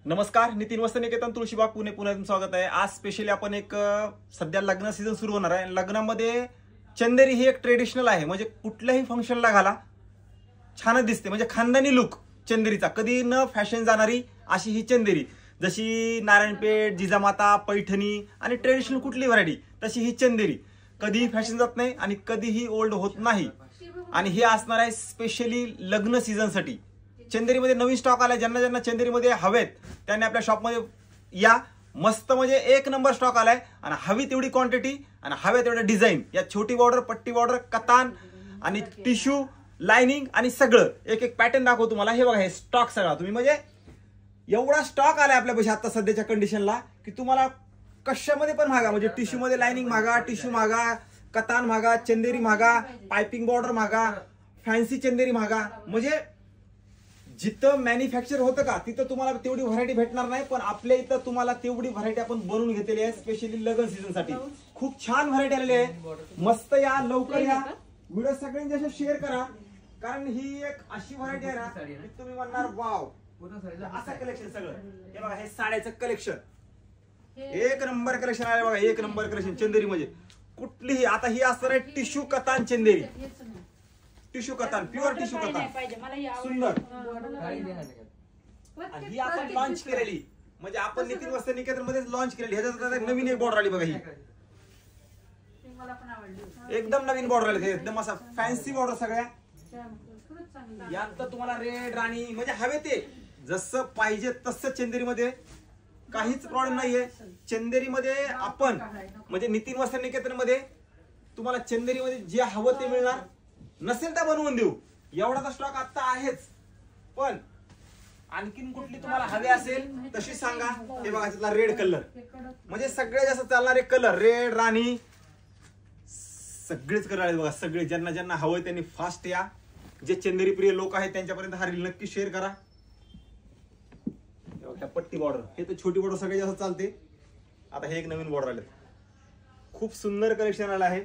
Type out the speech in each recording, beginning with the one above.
नमस्कार, नितीन वस्त्रनिकेतन तुळशीबाग पुणे पुन्हा तुमचं स्वागत आहे। आज स्पेशली आपण एक सध्या लग्न सीझन सुरू होणार आहे। लग्नामध्ये चंदेरी ही एक ट्रेडिशनल आहे, म्हणजे कुठल्याही फंक्शनला घाला छान दिसते, म्हणजे खानदानी लुक चंदेरीचा कधी न फॅशन जाणारी अशी ही चंदेरी। जशी नारायणपेठ, जिजामाता, पैठणी आणि ट्रेडिशनल कुठली व्हरायटी तशी ही चंदेरी कधीही फॅशन जात नाही आणि कधीही ओल्ड होत नाही। आणि हे असणार आहे स्पेशली लग्न सीझन साठी। चंदेरीमध्ये नवीन स्टॉक आलाय, ज्यांना ज्यांना चंदेरीमध्ये हवेत त्यांनी आपल्या शॉपमध्ये या। मस्त म्हणजे एक नंबर स्टॉक आलाय आणि हवी तेवढी क्वांटिटी आणि हवे तेवढे डिझाईन। या छोटी बॉर्डर, पट्टी बॉर्डर, कतान आणि टिश्यू, लाइनिंग आणि सगळं एक एक पॅटर्न दाखवतो तुम्हाला। हे बघा, हे स्टॉक सगळा तुम्ही म्हणजे एवढा स्टॉक आलाय आपल्यापाशी आता सध्याच्या कंडिशनला की तुम्हाला कशामध्ये पण मागा, म्हणजे टिश्यू मध्ये लाइनिंग मागा, टिश्यू मागा, कतान मागा, चंदेरी मागा, पाइपिंग बॉर्डर मागा, फॅन्सी चंदेरी मागा। म्हणजे जिथं मॅन्युफॅक्चर होतं का तिथं तुम्हाला तेवढी व्हरायटी भेटणार नाही, पण आपल्या इथं तुम्हाला तेवढी व्हरायटी आपण बनवून घेतलेली आहे स्पेशली लग्न सीझन साठी। खूप छान व्हरायटी आलेली आहे, मस्त या, लवकर या, व्हिडिओ सगळ्यांच्या शेअर करा, कारण ही एक अशी व्हरायटी आहे ना की तुम्ही म्हणणार वाव, असं कलेक्शन सगळं। हे बघा, हे साड्याचं कलेक्शन एक नंबर कलेक्शन आहे बघा, एक नंबर कलेक्शन चंदेरी म्हणजे कुठलीही। आता ही असणार आहे टिश्यू कतान चंदेरी, टिश्यू कतान, प्युअर टिश्यू कतान, सुंदर। ही आपण लॉन्च केलेली, म्हणजे आपण नितीन वस्त्रनिकेतन मध्ये लॉन्च केलेली। ह्याच्यात नवीन एक बॉर्डर आली बघा, ही एकदम नवीन बॉर्डर आली, एकदम असा फॅन्सी बॉर्डर सगळ्या। यात तुम्हाला रेड राणी म्हणजे हवे ते जसं पाहिजे तसं चंदेरीमध्ये काहीच प्रॉब्लेम नाहीये। चंदेरीमध्ये आपण म्हणजे नितीन वस्त्रनिकेतन मध्ये तुम्हाला चंदेरीमध्ये जे हवं ते मिळणार, नसेल तर बनवून देऊ, एवढाचा स्टॉक आता आहेच। पण आणखीन कुठली तुम्हाला हवे असेल तशी सांगा। हे बघा, त्यातला रेड कलर म्हणजे सगळे जास्त चालणारे कलर, रेड राणी सगळेच कलर आहेत बघा सगळे। ज्यांना ज्यांना हवंय त्यांनी फास्ट या, जे चंदेरी प्रिय लोक आहेत त्यांच्यापर्यंत हा रील नक्की शेअर करा। पट्टी बॉर्डर, हे तर छोटी बॉर्डर सगळे जास्त चालते। आता हे एक नवीन बॉर्डर आले, खूप सुंदर कलेक्शन आलं आहे।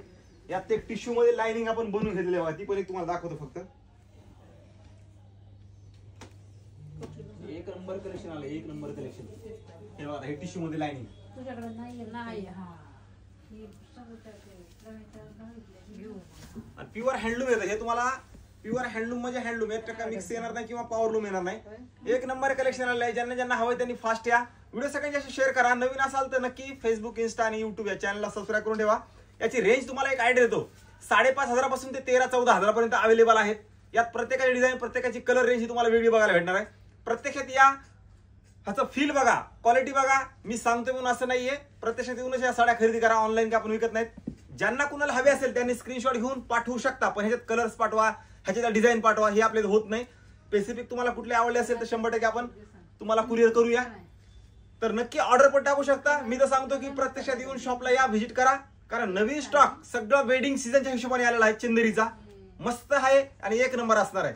यात एक टिश्यू मध्ये लाइनिंग आपण बनवून घेतलेली आहे, ती पण एक तुम्हाला दाखवतो फक्त। एक नंबर कलेक्शन आलं, एक नंबर कलेक्शन। हे बघा, हे टिश्यू मध्ये लाइनिंग आणि प्युअर हँडलूम येतं। हे तुम्हाला प्युअर हँडलूम म्हणजे हँडलूम, 1% मिक्स येणार नाही किंवा पॉवरलूम येणार नाही। एक नंबर कलेक्शन आलं आहे, ज्यांना ज्यांना हवंय त्यांनी फास्ट या, व्हिडिओ सगळ्यांशी शेअर करा। नवीन असाल तर नक्की फेसबुक, इन्स्टा आणि युट्यूब या चॅनलला सबस्क्राईब करून ठेवा। याची रेंज तुम्हाला एक आयडिया देतो, 5,500 पासून ते 13-14 पर्यंत अवेलेबल आहेत। यात प्रत्येकाची डिझाईन, प्रत्येकाची कलर रेंज ही तुम्हाला वेगळी बघायला भेटणार आहे। प्रत्यक्षात या, ह्याचं फील बघा, क्वालिटी बघा। मी सांगतोय म्हणून असं नाहीये, प्रत्यक्षात येऊनच या साड्या खरेदी करा, ऑनलाईन का आपण विकत नाहीत। ज्यांना कुणाला हवे असेल त्यांनी स्क्रीनशॉट घेऊन पाठवू शकता, पण ह्याच्यात कलर्स पाठवा, ह्याच्यात डिझाईन पाठवा, हे आपल्याला होत नाही। स्पेसिफिक तुम्हाला कुठले आवडले असेल तर 100% आपण तुम्हाला कुरिअर करूया, तर नक्की ऑर्डर पण टाकू शकता। मी तर सांगतो की प्रत्यक्षात येऊन शॉपला या, व्हिजिट करा, कारण नवीन स्टॉक सगळं वेडिंग सीझनच्या हिशोबाने आलेला आहे चंदेरीचा। मस्त आहे आणि एक नंबर असणार आहे।